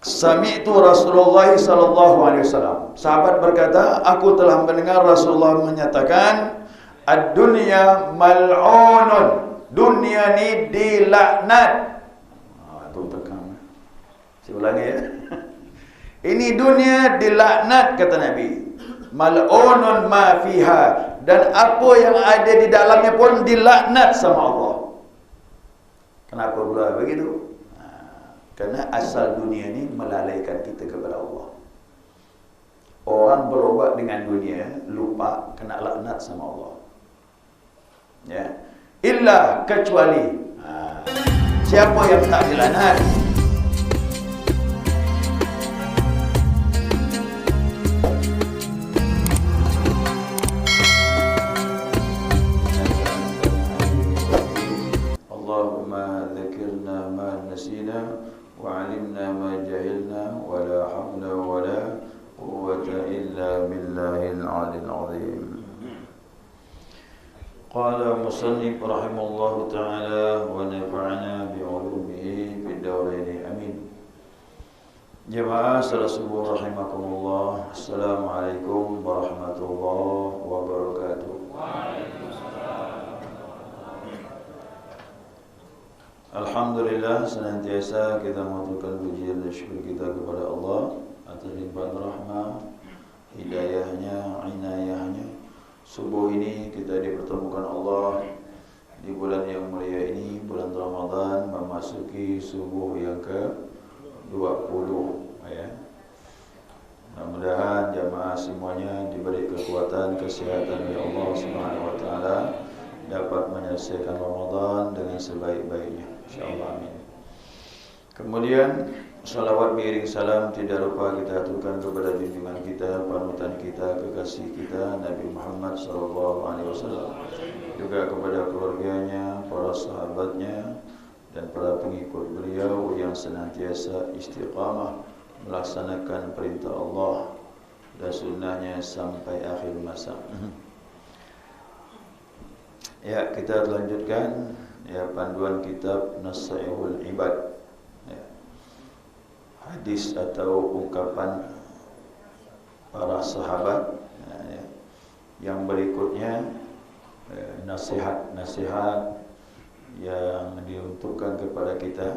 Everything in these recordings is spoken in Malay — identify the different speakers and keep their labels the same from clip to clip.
Speaker 1: Sami'tu Rasulullah sallallahu alaihi wasallam. Sahabat berkata, aku telah mendengar Rasulullah menyatakan, ad-dunya mal'unun. Dunia ni dilaknat. Itu tekan. Saya ulangi ya. Ini dunia dilaknat kata Nabi. Mal'unun ma fiha, dan apa yang ada di dalamnya pun dilaknat sama Allah. Kenapa pula begitu? Karena asal dunia ni melalaikan kita kepada Allah. Orang berobat dengan dunia, lupa kena laknat sama Allah. Ya. Illa kecuali siapa yang tak dilaknat? Allahumma dzakirna ma nasina wa 'alimna ma jahilna wa la hawla wa la quwwata illa billahil 'aliyyil 'azim. Qala musannif rahimahullahu ta'ala wa nafa'ana bi'ulumihi fid darain amin. Jemaah salat subuh rahimakumullah. Assalamualaikum warahmatullahi wabarakatuh. Alhamdulillah, senantiasa kita mengaturkan pujian dan syukur kita kepada Allah atas limpahan rahmah, hidayahnya, inayahnya. Subuh ini kita dipertemukan Allah di bulan yang mulia ini, bulan Ramadan, memasuki subuh yang ke-20 ya. Mudah-mudahan jamaah semuanya diberi kekuatan, kesehatan oleh Allah Subhanahu wa taala, dapat menyelesaikan Ramadan dengan sebaik-baiknya insyaallah, amin. Kemudian salawat beriring salam tidak lupa kita aturkan kepada junjungan kita, panutan kita, kekasih kita Nabi Muhammad sallallahu alaihi wasallam, juga kepada keluarganya, para sahabatnya dan para pengikut beliau yang senantiasa istiqamah melaksanakan perintah Allah dan sunnahnya sampai akhir masa. Ya, kita lanjutkan ya panduan kitab Nasaihul Ibad. Hadis atau ungkapan para sahabat ya. Yang berikutnya nasihat-nasihat yang diuntukkan kepada kita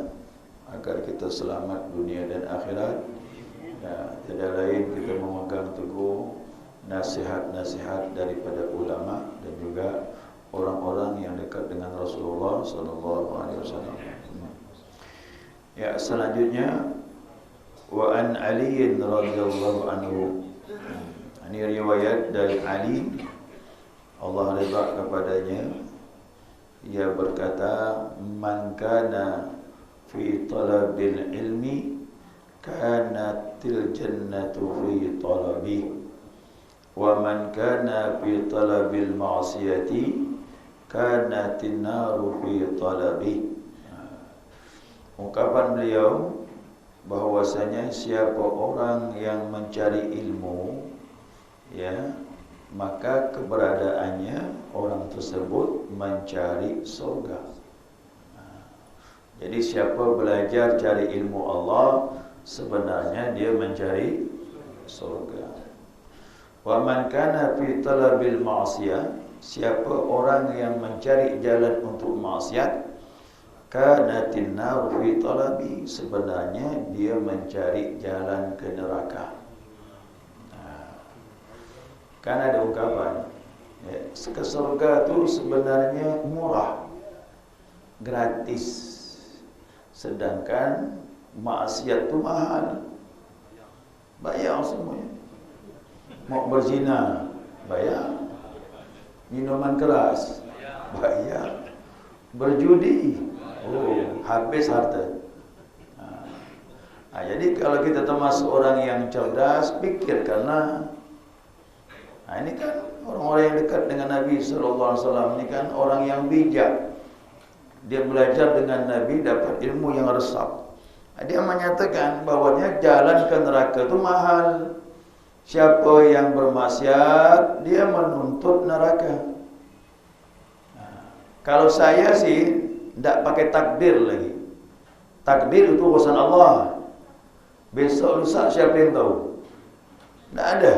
Speaker 1: agar kita selamat dunia dan akhirat ya. Tidak lain kita memegang teguh nasihat-nasihat daripada ulama dan juga orang-orang yang dekat dengan Rasulullah sallallahu alaihi wasallam. Ya, selanjutnya wa an Ali radhiyallahu anhu. Ini riwayat dari Ali, Allah redha kepadanya. Ia berkata, man kana fi talabil ilmi kanatil jannatu fi talabi, wa man kana fi talabil ma'siyati kanatin naru fi talabi. Ungkapan beliau bahwasanya siapa orang yang mencari ilmu ya, maka keberadaannya orang tersebut mencari surga. Jadi siapa belajar cari ilmu Allah, sebenarnya dia mencari surga. Wa man kana fi talabil ma'siyah, siapa orang yang mencari jalan untuk maksiat, kanatin nar fi talabi, sebenarnya dia mencari jalan ke neraka. Kan ada ungkapan ya, ke surga itu sebenarnya murah, gratis, sedangkan maksiat itu mahal, bayar semuanya. Mau berzina bayar, minuman keras bayar, berjudi habis harta. Jadi kalau kita termasuk orang yang cerdas, pikirkanlah. Ini kan orang-orang yang dekat dengan Nabi sallallahu alaihi wasallam, ini kan orang yang bijak. Dia belajar dengan Nabi, dapat ilmu yang resap. Dia menyatakan bahwanya jalan ke neraka itu mahal. Siapa yang bermaksiat, dia menuntut neraka. Kalau saya sih tidak pakai takdir lagi. Takdir itu urusan Allah. Besok lusa siapa yang tahu? Tak ada.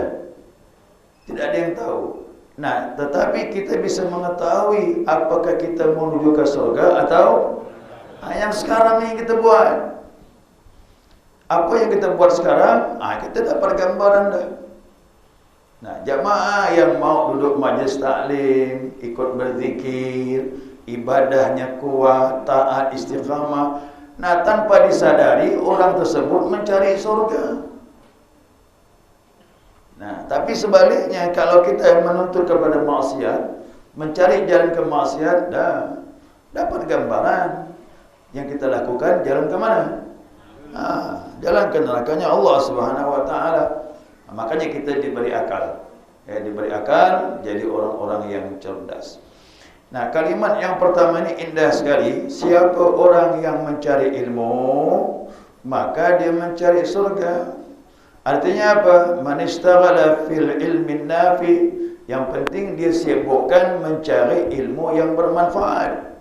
Speaker 1: Tidak ada yang tahu. Nah, tetapi kita bisa mengetahui apakah kita menuju ke surga atau yang sekarang ini kita buat. Apa yang kita buat sekarang, kita dapat gambaran dah. Nah, jamaah yang mau duduk majlis taklim, ikut berzikir, ibadahnya kuat, taat, istiqamah. Nah, tanpa disadari orang tersebut mencari surga. Nah, tapi sebaliknya kalau kita menuntut kepada maksiat, mencari jalan ke maksiat, dah dapat gambaran yang kita lakukan jalan ke mana? Jalan ke nerakanya Allah Subhanahu wa taala. Makanya kita diberi akal. Diberi akal jadi orang-orang yang cerdas. Nah, kalimat yang pertama ini indah sekali. Siapa orang yang mencari ilmu, maka dia mencari surga. Artinya apa? Man ishtaghala fil ilmin nafi, yang penting dia sibukkan mencari ilmu yang bermanfaat.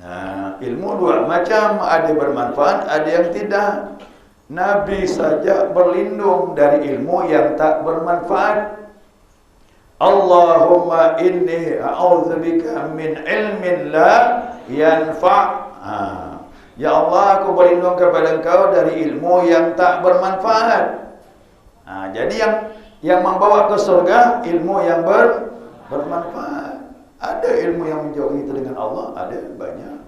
Speaker 1: Nah, ilmu dua macam, ada bermanfaat, ada yang tidak. Nabi saja berlindung dari ilmu yang tak bermanfaat. Allahumma inni a'udzubika min ilmin la yanfa'. Ya Allah, aku berlindung kepada Engkau dari ilmu yang tak bermanfaat. Jadi yang membawa ke surga ilmu yang bermanfaat. Ada ilmu yang menjauhi kita dengan Allah, ada banyak.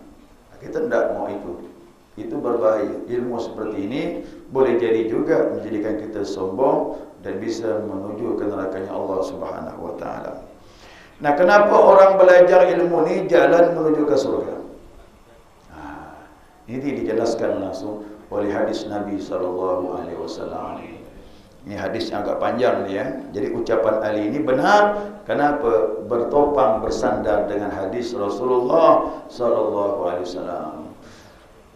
Speaker 1: Kita tidak mau itu. Itu berbahaya. Ilmu seperti ini boleh jadi juga menjadikan kita sombong dan bisa menuju ke nerakanya Allah Subhanahu wa taala. Nah, kenapa orang belajar ilmu ini jalan menuju ke surga? Ini dijelaskan langsung oleh hadis Nabi SAW. Ini hadis yang agak panjang ni ya. Jadi ucapan Ali ini benar. Kenapa? Bertopang bersandar dengan hadis Rasulullah SAW.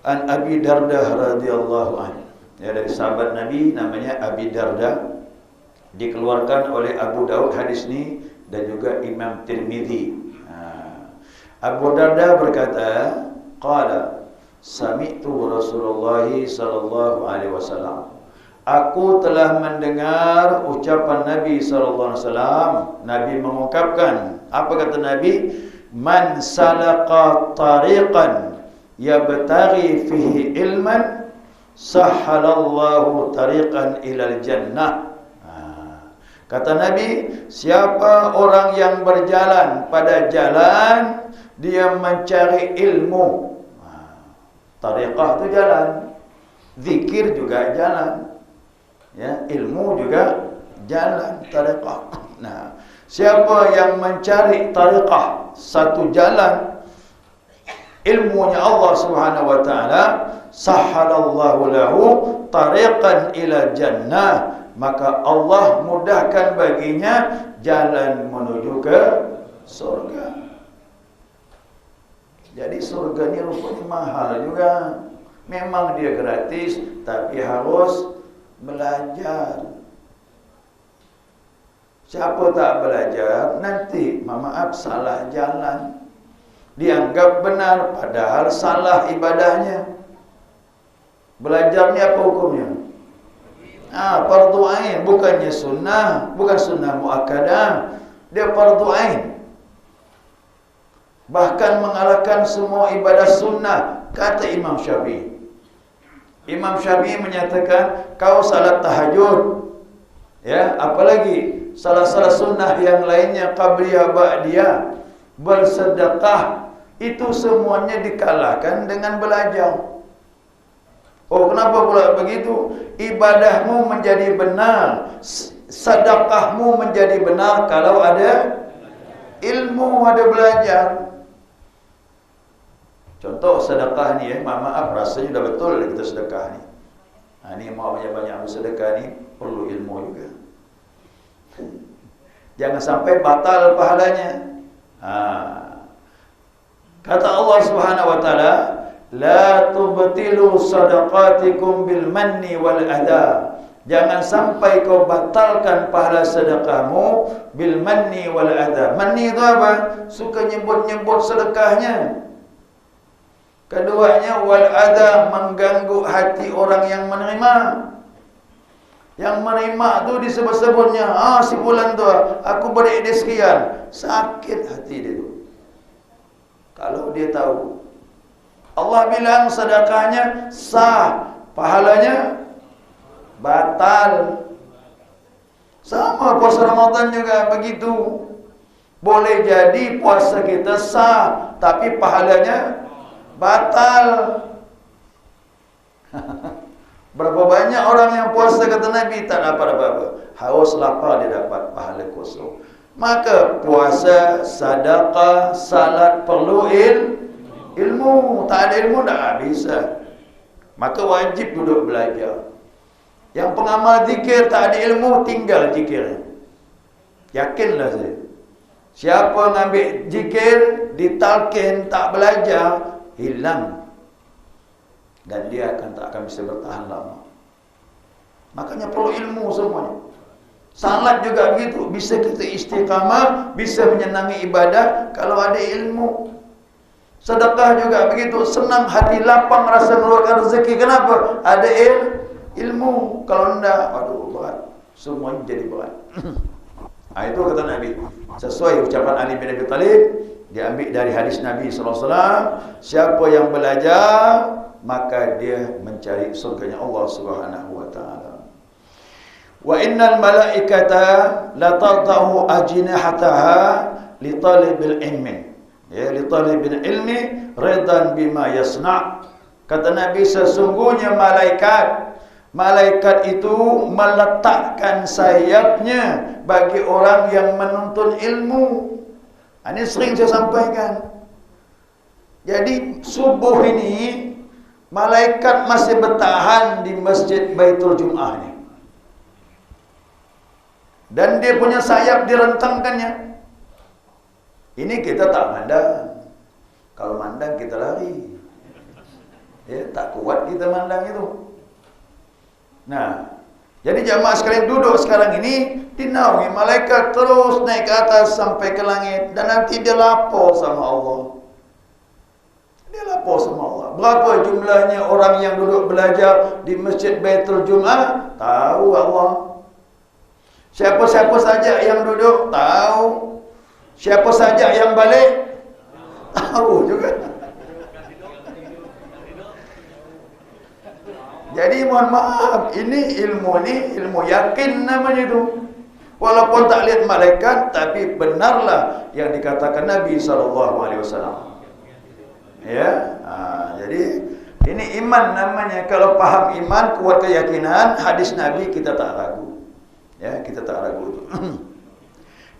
Speaker 1: An Abi Darda radhiyallahu anhu. Ya, dari sahabat Nabi namanya Abi Darda. Dikeluarkan oleh Abu Daud hadis ini dan juga Imam Tirmidzi. Abu Darda berkata, qala sami'tu Rasulullah sallallahu alaihi wasallam. Aku telah mendengar ucapan Nabi sallallahu alaihi wasallam. Nabi mengungkapkan, apa kata Nabi? Man salaqa tariqan yabtaghi fihi ilman sahhalallahu tariqan ilal jannah. Kata Nabi, siapa orang yang berjalan pada jalan dia mencari ilmu. Tariqah itu jalan, zikir juga jalan, ya, ilmu juga jalan, tariqah. Nah, siapa yang mencari tariqah, satu jalan, ilmunya Allah Subhanahu wa taala, sahhalallahu lahu tariqan ila jannah, maka Allah mudahkan baginya jalan menuju ke surga. Jadi surga ni rupanya mahal juga. Memang dia gratis, tapi harus belajar. Siapa tak belajar, nanti maaf salah jalan. Dianggap benar, padahal salah ibadahnya. Belajar ni apa hukumnya? Fardu ain, bukannya sunnah, bukan sunnah muakkadah. Dia fardu ain. Bahkan mengalahkan semua ibadah sunnah, kata Imam Syafi'i. Imam Syafi'i menyatakan, kau salat tahajud, ya, apalagi salah-salah sunnah yang lainnya, qabliyah, ba'diyah, bersedekah, itu semuanya dikalahkan dengan belajar. Oh, kenapa pula begitu? Ibadahmu menjadi benar, sedekahmu menjadi benar kalau ada ilmu, ada belajar. Contoh sedekah ni, maaf rasanya sudah betul kita sedekah ni. Ni mau banyak-banyak bersedekah ni perlu ilmu juga. Jangan sampai batal pahalanya. Kata Allah Subhanahu wa taala, la tubtilu sadaqatikum bil manni wal adha. Jangan sampai kau batalkan pahala sedekahmu bil manni wal adha. Manni itu apa? Suka nyebut-nyebut sedekahnya. Keduanya wal adha, mengganggu hati orang yang menerima. Yang menerima tu disebut-sebutnya, si fulan tu aku beri dia sekian, sakit hati dia tu. Kalau dia tahu Allah bilang sedekahnya sah, pahalanya batal. Sama puasa Ramadan juga begitu. Boleh jadi puasa kita sah, tapi pahalanya batal. Berapa banyak orang yang puasa kata Nabi tak dapat apa-apa. Haus lapar dia dapat pahala kosong. Maka puasa, sedekah, salat perlu ilmu. Tak ada ilmu tak bisa. Maka wajib duduk belajar. Yang pengamal zikir tak ada ilmu, tinggal zikirnya. Yakinlah saya. Siapa ngambil zikir, ditalkin, tak belajar, hilang. Dan dia tak akan bisa bertahan lama. Makanya perlu ilmu semuanya. Salat juga begitu. Bisa kita istiqamah, bisa menyenangi ibadah kalau ada ilmu. Sedekah juga begitu. Senang hati, lapang rasa mengeluarkan rezeki. Kenapa? Ada ilmu. Kalau tidak, aduh berat. Semuanya jadi berat. Itu kata Nabi. Sesuai ucapan Ali bin Abi Thalib, diambil dari hadis Nabi SAW. Siapa yang belajar, maka dia mencari surganya Allah Subhanahu wa taala. Wa innal malaikata la tadau ajnihataha li talibil ilmi. Ya, li talibil ilmi ridan bima yasna. Kata Nabi, sesungguhnya malaikat itu meletakkan sayapnya bagi orang yang menuntut ilmu. Ini sering saya sampaikan. Jadi subuh ini malaikat masih bertahan di Masjid Baitul Jum'ah ni. Dan dia punya sayap direntangkannya. Ini kita tak mandang. Kalau mandang kita lari. Ya, tak kuat kita mandang itu. Nah, jadi jamaah sekalian duduk sekarang ini dinaungi malaikat terus naik ke atas sampai ke langit. Dan nanti dia lapor sama Allah. Dia lapor sama Allah. Berapa jumlahnya orang yang duduk belajar di Masjid Baitul Jum'ah? Tahu Allah. Siapa-siapa saja yang duduk? Tahu. Siapa saja yang balik? Tahu juga. Jadi mohon maaf, ini ilmu yakin namanya itu. Walaupun tak lihat malaikat, tapi benarlah yang dikatakan Nabi SAW. Ya, jadi ini iman namanya. Kalau paham iman, kuat keyakinan, hadis Nabi kita tak ragu. Ya, kita tak ragu itu.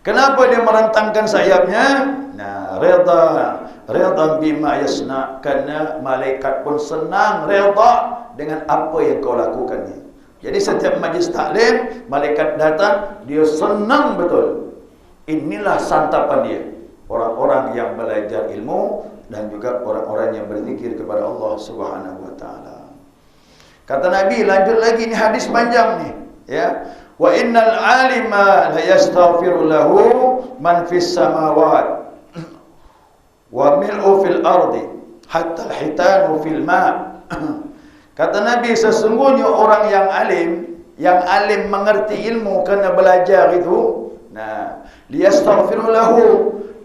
Speaker 1: Kenapa dia merentangkan sayapnya? Nah, redha bima yasna, karena malaikat pun senang redha dengan apa yang kau lakukan ni. Jadi setiap majlis taklim, malaikat datang, dia senang betul. Inilah santapan dia. Orang-orang yang belajar ilmu dan juga orang-orang yang berzikir kepada Allah Subhanahu wa taala. Kata Nabi, lanjut lagi ni hadis panjang ni, ya. Wa innal alima la yastaghfiru lahu man fis samawat wa mil'u fil ardi hatta al-hitanu fil ma'. Kata Nabi, sesungguhnya orang yang alim mengerti ilmu kerana belajar itu, nah, liyastaghfiru lahu,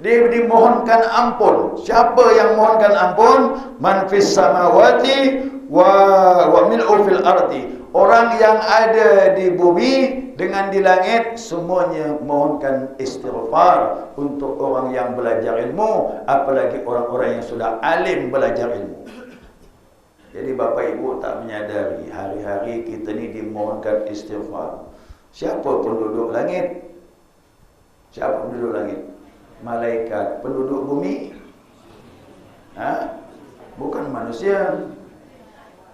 Speaker 1: dia dimohonkan ampun. Siapa yang mohonkan ampun? Man fis samawati wa mil'u fil ardi. Orang yang ada di bumi dengan di langit, semuanya mohonkan istighfar untuk orang yang belajar ilmu, apalagi orang-orang yang sudah alim belajar ilmu. Jadi Bapak Ibu tak menyadari, hari-hari kita ni dimohonkan istighfar. Siapa penduduk langit? Siapa penduduk langit? Malaikat. Penduduk bumi? Bukan manusia.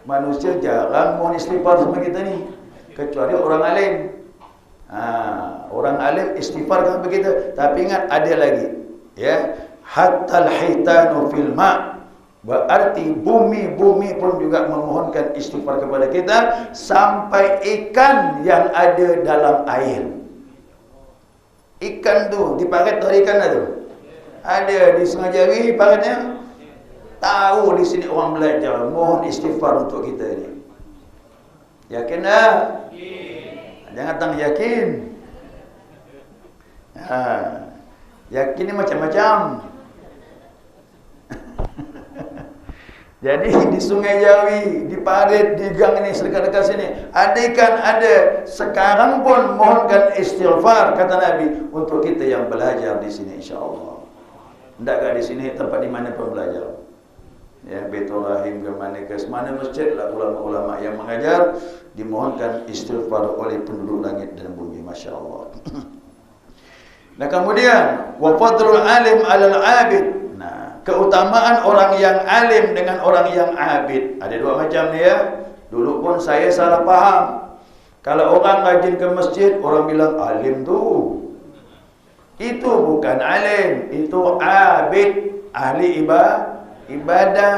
Speaker 1: Manusia jarang mohon istighfar sama kita ni, kecuali orang alim. Orang alim istighfar kan begitu. Tapi ingat ada lagi, ya, hatta al-hitanu fil ma'. Berarti bumi pun juga memohonkan istighfar kepada kita, sampai ikan yang ada dalam air. Ikan tu diparet dari ikan tu. Ada di Sungai Jari paretnya. tahu di sini orang belajar, mohon istighfar untuk kita ni. Yakin tak? Jangan tang yakin. Yakin ni macam-macam. Jadi di Sungai Jawi, di Parit, di gang ini, dekat-dekat sini, ada ikan, ada. Sekarang pun mohonkan istighfar, kata Nabi, untuk kita yang belajar di sini, insya-Allah. Endakkah di sini tempat di mana pun belajar? Ya, Baitul Rahim ke mana ke mana masjid lah, ulama-ulama yang mengajar, dimohonkan istighfar oleh penduduk langit dan bumi, masya-Allah. Nah, kemudian wa fadlul alim 'alal 'abid. Nah, keutamaan orang yang alim dengan orang yang abid. Ada dua macam ni ya. Dulu pun saya salah faham. Kalau orang rajin ke masjid, orang bilang alim tu. Itu bukan alim, itu abid, ahli ibadah.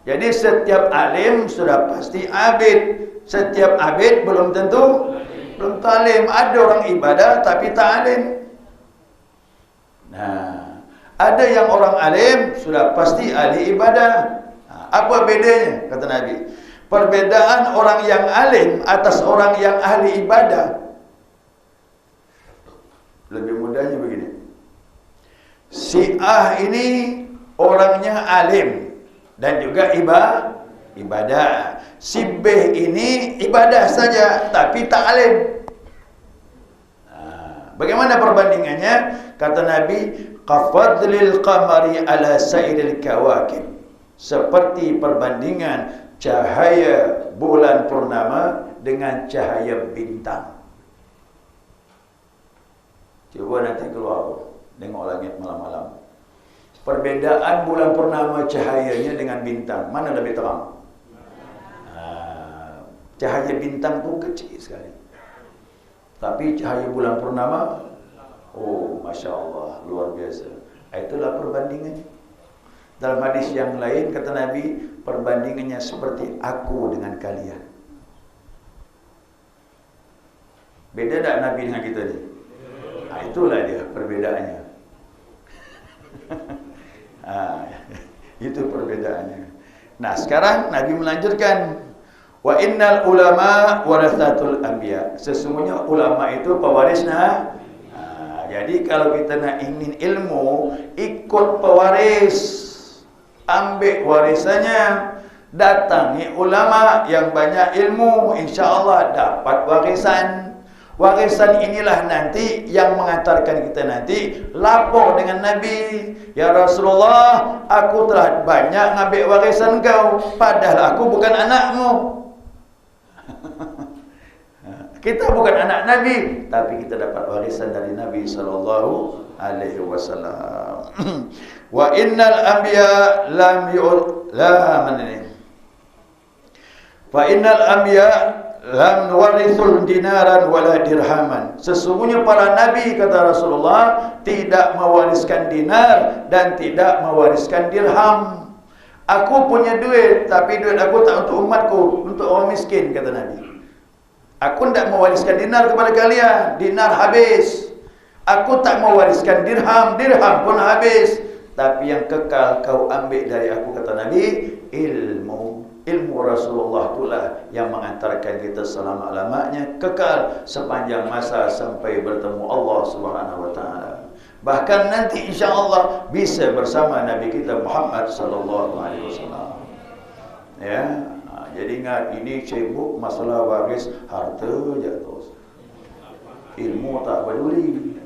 Speaker 1: Jadi setiap alim sudah pasti abid. Setiap abid belum tentu alim. Ada orang ibadah tapi tak alim. Nah, ada yang orang alim sudah pasti ahli ibadah. Apa bedanya? Kata Nabi, perbedaan orang yang alim atas orang yang ahli ibadah. Lebih mudahnya begini. Si A ini orangnya alim dan juga ibadah. Si B ini ibadah saja tapi tak alim. Bagaimana perbandingannya? Kata Nabi, qafadlil qamari ala sairil kawakib. Seperti perbandingan cahaya bulan purnama dengan cahaya bintang. Coba nanti keluar, tengok langit malam-malam. Perbedaan bulan purnama cahayanya dengan bintang, mana lebih terang? Cahaya bintang tu kecil sekali. Tapi cahaya bulan purnama, oh, Masya Allah, luar biasa. Itulah perbandingannya. Dalam hadis yang lain, kata Nabi, perbandingannya seperti aku dengan kalian. Beda tak Nabi dengan kita ni? Itulah dia perbedaannya. Itu perbedaannya. Nah, sekarang Nabi melanjutkan, wa innal ulama warathatul anbiya. Sesungguhnya ulama itu pewaris jadi kalau kita nak ingin ilmu, ikut pewaris, ambil warisannya, datangi ulama yang banyak ilmu, insya-Allah dapat warisan. Warisan inilah nanti yang mengantarkan kita nanti lapor dengan Nabi, ya Rasulullah, aku telah banyak ngambil warisan kau, padahal aku bukan anakmu. Kita bukan anak Nabi, tapi kita dapat warisan dari Nabi sallallahu alaihi wasallam. Wa innal anbiya lam Fa innal anbiya lam warithul dinaran wala dirhaman. Sesungguhnya para nabi, kata Rasulullah, tidak mewariskan dinar dan tidak mewariskan dirham. Aku punya duit, tapi duit aku tak untuk umatku, untuk orang miskin, kata Nabi. Aku tidak mewariskan dinar kepada kalian, dinar habis. Aku tak mewariskan dirham, dirham pun habis. Tapi yang kekal kau ambil dari aku, kata Nabi, ilmu. Ilmu Rasulullah itulah yang mengantarkan kita selama-lamanya, kekal sepanjang masa sampai bertemu Allah Subhanahu wa taala. Bahkan nanti insya-Allah bisa bersama Nabi kita Muhammad sallallahu alaihi wasallam. Ya. Jadi ingat, ini sibuk masalah waris harta je terus. Ilmu tak peduli.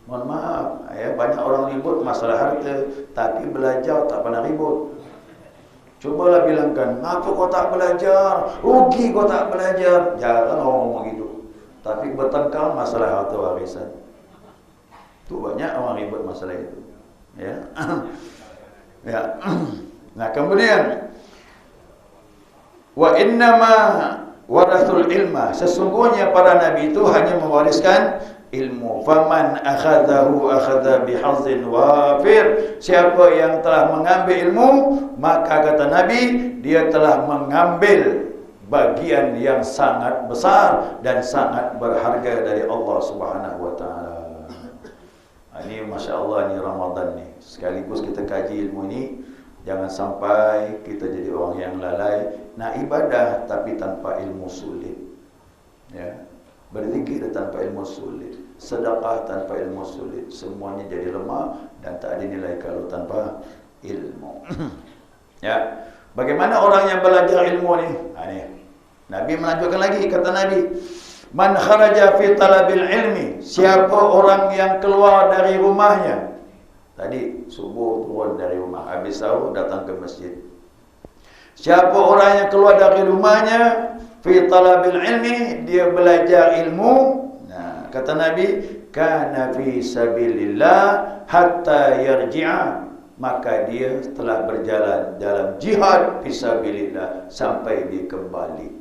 Speaker 1: Mohon maaf, ya, banyak orang ribut masalah harta, tapi belajar tak pernah ribut. Cubalah bilangkan, apa kau tak belajar? Rugi kau tak belajar. Jarang orang ngomong gitu. Tapi bertengkar masalah harta warisan. Tu banyak orang ribut masalah itu. Ya. Ya. Nah, kemudian wa innama warathul ilma. Sesungguhnya para nabi itu hanya mewariskan ilmu. Faman akhadhahu akhadha bihazzin wafir. Siapa yang telah mengambil ilmu, maka kata Nabi, dia telah mengambil bagian yang sangat besar dan sangat berharga dari Allah Subhanahu wa taala. Ini Masya Allah, ni Ramadan ni, sekaligus kita kaji ilmu ni Jangan sampai kita jadi orang yang lalai nak ibadah tapi tanpa ilmu sulit. Ya. Berzikir tanpa ilmu sulit, sedekah tanpa ilmu sulit, semuanya jadi lemah dan tak ada nilai kalau tanpa ilmu. Ya. Bagaimana orang yang belajar ilmu ni? Ini. Nabi melanjutkan lagi, kata Nabi, man kharaja fi talabil ilmi, siapa orang yang keluar dari rumahnya. Tadi subuh turun dari rumah, habis sahur datang ke masjid. Siapa orang yang keluar dari rumahnya fi talabil ilmi, dia belajar ilmu. Nah, kata Nabi, kana fi sabilillah hatta yarji'a, maka dia telah berjalan dalam jihad fi sabilillah sampai dia kembali.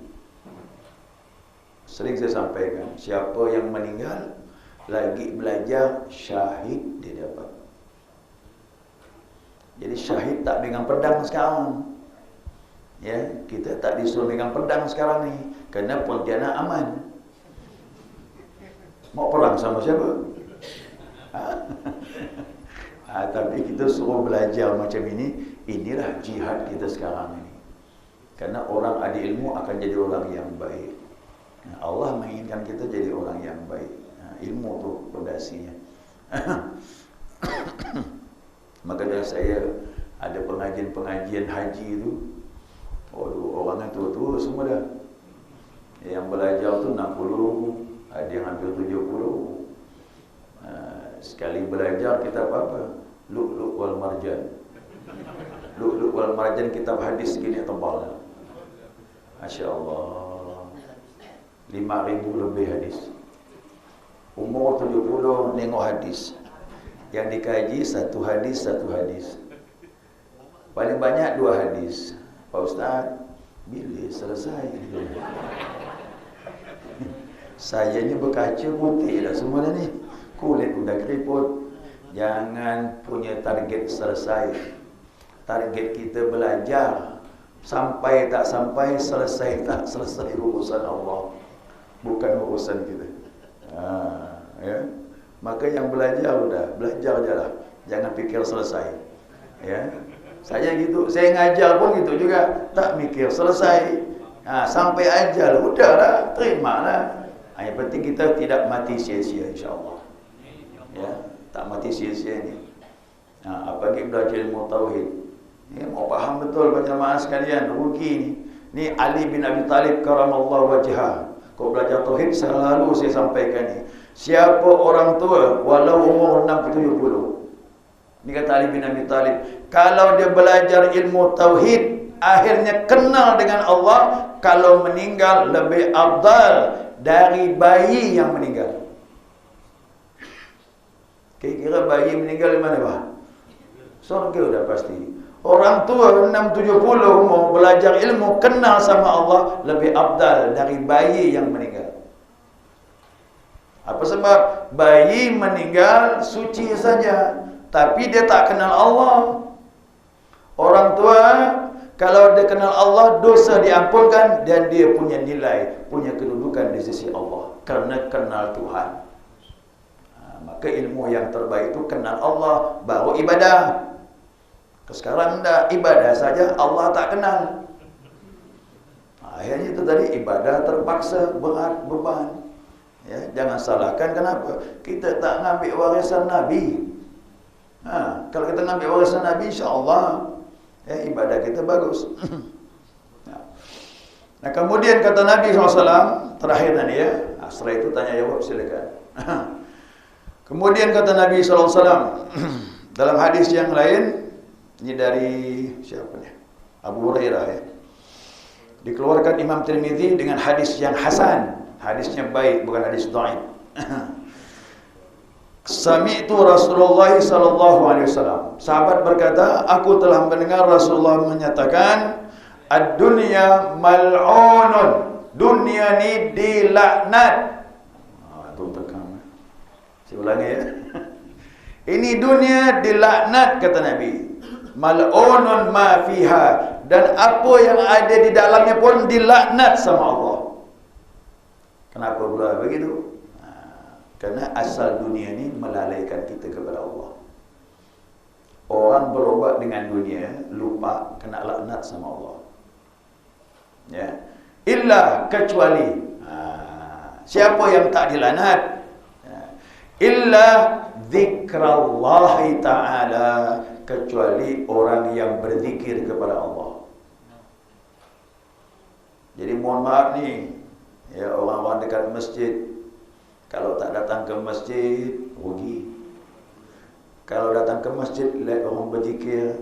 Speaker 1: Sering saya sampaikan, siapa yang meninggal lagi belajar, syahid dia dapat. Jadi syahid tak pegang pedang sekarang. Ya, kita tak disuruh pegang pedang sekarang ni, kerana Pontianak aman. Mau perang sama siapa? Tapi kita suruh belajar macam ini. Inilah jihad kita sekarang ini. Kerana orang ada ilmu akan jadi orang yang baik. Allah menginginkan kita jadi orang yang baik. Ilmu tu pondasinya. Makanya saya ada pengajian haji tu. Orangnya tua-tua semua dah. Yang belajar tu 60, ada yang hampir 70. Sekali belajar kitab apa? Lu'lu' wal Marjan. Lu'lu' wal Marjan kitab hadis segini tebal. Masya Allah, 5,000 lebih hadis. Umur 70 nengok hadis. Yang dikaji satu hadis. Paling banyak 2 hadis. Pak Ustaz, bila selesai? Saya ni berkaca putih dah semua dah ni. Kulit udah keriput. Jangan punya target selesai. Target kita belajar. Sampai tak sampai, selesai tak selesai, urusan Allah, bukan urusan kita. Ya. Maka yang belajar belajar je lah. Jangan fikir selesai. Ya. Saya gitu, saya ngajar pun gitu juga, tak mikir selesai. Sampai ajal, udahlah, terimalah. Yang penting kita tidak mati sia-sia, insya-Allah. Ya, tak mati sia-sia ni. Apalagi belajar ilmu tauhid. Ni mau faham betul jemaah sekalian, rugi ni. Ni Ali bin Abi Talib karamallahu wajhah. Kau belajar tauhid selalu saya sampaikan ni. Siapa orang tua walau umur 60-70. Ni kata Ali bin Abi Talib, kalau dia belajar ilmu tauhid, akhirnya kenal dengan Allah, kalau meninggal lebih afdal dari bayi yang meninggal. Kira-kira bayi meninggal di mana, Pak? Surga dah pasti. Orang tua 6-70 mau belajar ilmu, kenal sama Allah, lebih afdal dari bayi yang meninggal. Apa sebab? Bayi meninggal suci saja, tapi dia tak kenal Allah. Orang tua kalau dia kenal Allah, dosa diampunkan dan dia punya nilai, punya kedudukan di sisi Allah karena kenal Tuhan. Maka ilmu yang terbaik itu kenal Allah, baru ibadah. Sekarang dah ibadah saja Allah tak kenal. Akhirnya itu tadi ibadah terpaksa, berat, beban. Ya, jangan salahkan kenapa? Kita tak ngambil warisan Nabi. Kalau kita ngambil warisan Nabi, insya-Allah ya, ibadah kita bagus. Nah, kemudian kata Nabi SAW, terakhir tadi ya, setelah itu tanya jawab silakan. Kemudian kata Nabi SAW dalam hadis yang lain, ini dari siapa nih? Abu Hurairah ya. Dikeluarkan Imam Tirmizi dengan hadis yang hasan, hadisnya baik, bukan hadis dhaif. Sami'tu Rasulullah sallallahu alaihi wasallam. Sahabat berkata, aku telah mendengar Rasulullah menyatakan, ad-dunya mal'unun. Dunia ni dilaknat. Itu tekan. Saya ulangi ya. Ini dunia dilaknat kata Nabi. Mal'unun ma fiha, dan apa yang ada di dalamnya pun dilaknat sama Allah. Kenapa pula begitu? Karena asal dunia ni melalaikan kita kepada Allah. Orang berobat dengan dunia, lupa kena laknat sama Allah. Ya. Illa kecuali siapa yang tak dilaknat? Illa zikrallahi ta'ala, kecuali orang yang berzikir kepada Allah. Jadi mohon maaf ni, ya, orang-orang dekat masjid, kalau tak datang ke masjid, rugi. Kalau datang ke masjid, lihat orang berzikir,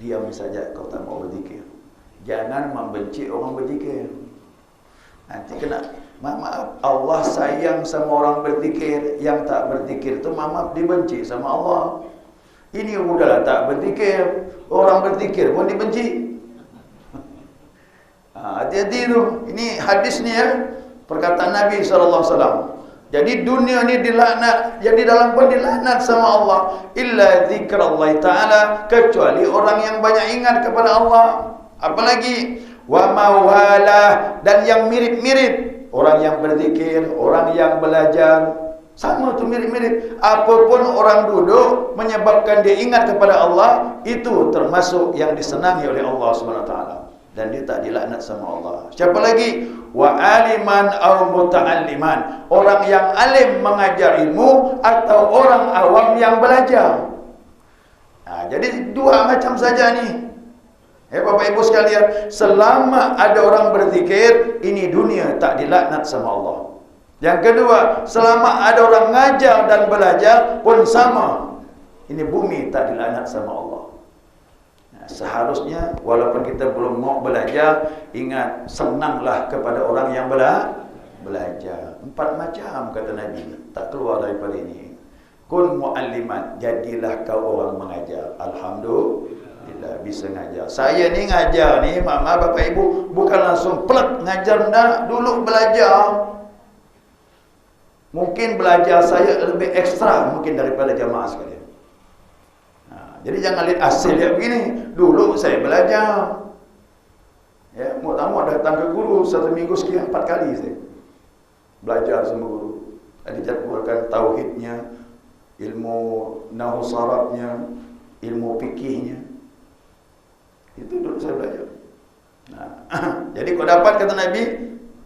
Speaker 1: diam saja, kau tak mau berzikir. Jangan membenci orang berzikir. Nanti kena, maaf, Allah sayang sama orang berzikir. Yang tak berzikir tu maaf dibenci sama Allah. Ini udahlah tak berzikir, orang berzikir pun dibenci. Hati-hati tu. Ini hadis ni ya, perkataan Nabi SAW. Jadi dunia ni dilaknat, yang di dalam pun dilaknat sama Allah. Illa zikrallahi ta'ala, kecuali orang yang banyak ingat kepada Allah. Apalagi wa mawalah, dan yang mirip-mirip. Orang yang berzikir, orang yang belajar, sama tu mirip-mirip. Apapun orang duduk menyebabkan dia ingat kepada Allah, itu termasuk yang disenangi oleh Allah SWT. Dan dia tak dilaknat sama Allah. Siapa lagi? Wa aliman aw muta'alliman, orang yang alim mengajar ilmu atau orang awam yang belajar. Jadi dua macam saja ni. Bapak Ibu sekalian, selama ada orang berzikir, ini dunia tak dilaknat sama Allah. Yang kedua, selama ada orang ngajar dan belajar pun sama. Ini bumi tak dilaknat sama Allah. Seharusnya walaupun kita belum mau belajar, ingat, senanglah kepada orang yang belajar. 4 macam kata Nabi, tak keluar daripada ini. Kun mu'alliman, jadilah kau orang mengajar. Alhamdulillah bisa ngajar. Saya ni ngajar ni, mama, bapak, ibu, bukan langsung plek ngajar, dah, dulu belajar. Mungkin belajar saya lebih ekstra mungkin daripada jamaah sekalian. Jadi jangan lihat hasil dia begini. Dulu saya belajar. Ya, mau datang ke guru 1 minggu sekian 4 kali saya belajar sama guru. Dijadwalkan tauhidnya, ilmu nahwu sarafnya, ilmu fikihnya. Itu dulu saya belajar. Jadi kau dapat kata Nabi,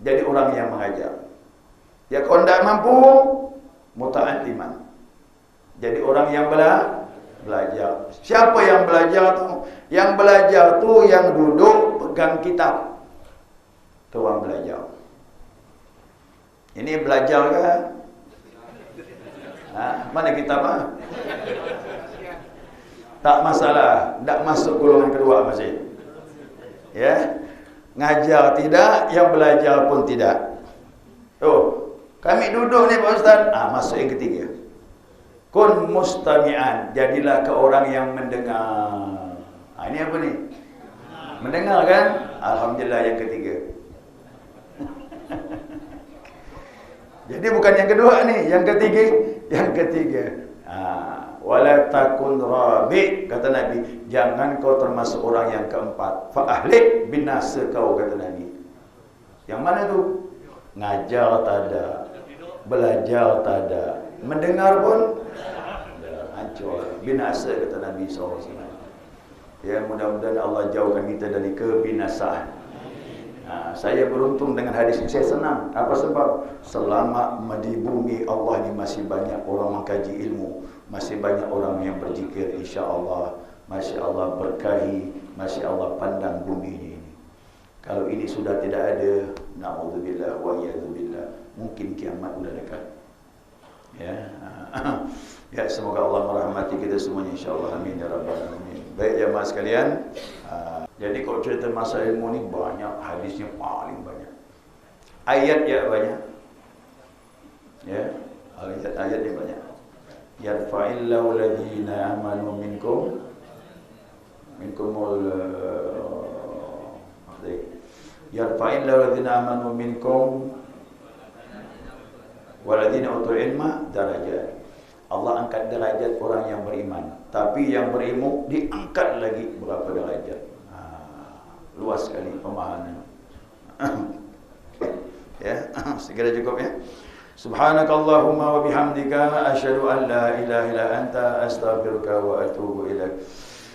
Speaker 1: jadi orang yang mengajar. Ya kau tidak mampu, muta'alliman. Jadi orang yang belajar. Siapa yang belajar tu? Yang belajar tu yang duduk pegang kitab. Tu orang belajar. Ini belajar kan? Mana kitab ? Tak masalah, tak masuk golongan kedua masih. Ya. Ngajar tidak, yang belajar pun tidak. Kami duduk ni Pak Ustaz. Masuk yang ketiga. Kun mustami'an, jadilah ke orang yang mendengar. Ini apa ni? Mendengar kan? Alhamdulillah yang ketiga. Jadi bukan yang kedua ni, yang ketiga. Yang ketiga. Wala takun rabi, kata Nabi, jangan kau termasuk orang yang keempat. Fa ahlik binasa kau, kata Nabi. Yang mana tu? Ngajar tak ada, belajar tak ada, mendengar pun hancur, binasa, kata Nabi SAW. Ya, mudah-mudahan Allah jauhkan kita dari kebinasaan. Saya beruntung dengan hadis ini, saya senang. Apa sebab? Selama di bumi Allah ini masih banyak orang mengkaji ilmu, masih banyak orang yang berzikir, insya-Allah, masya Allah berkahi, masya Allah pandang bumi ini. Kalau ini sudah tidak ada, na'udzubillah wa iyadzubillah, mungkin kiamat sudah dekat. Ya, semoga Allah merahmati kita semuanya, insya-Allah, amin ya rabbal alamin. Baik jemaah sekalian, jadi kalau cerita masa ilmu ni banyak, hadisnya paling banyak, ayat ya banyak, ya, ayat-ayatnya banyak. Yarfa'illahu alladhina amanu minkumul yarfa'illahu alladhina amanu minkum waladhina utul ilma darajat. Allah angkat derajat orang yang beriman, tapi yang berilmu diangkat lagi berapa derajat. Luas sekali pemahaman. Ya, segera cukup ya. Subhanakallahumma wa bihamdika asyhadu an la ilaha illa anta astaghfiruka wa atubu ilaik.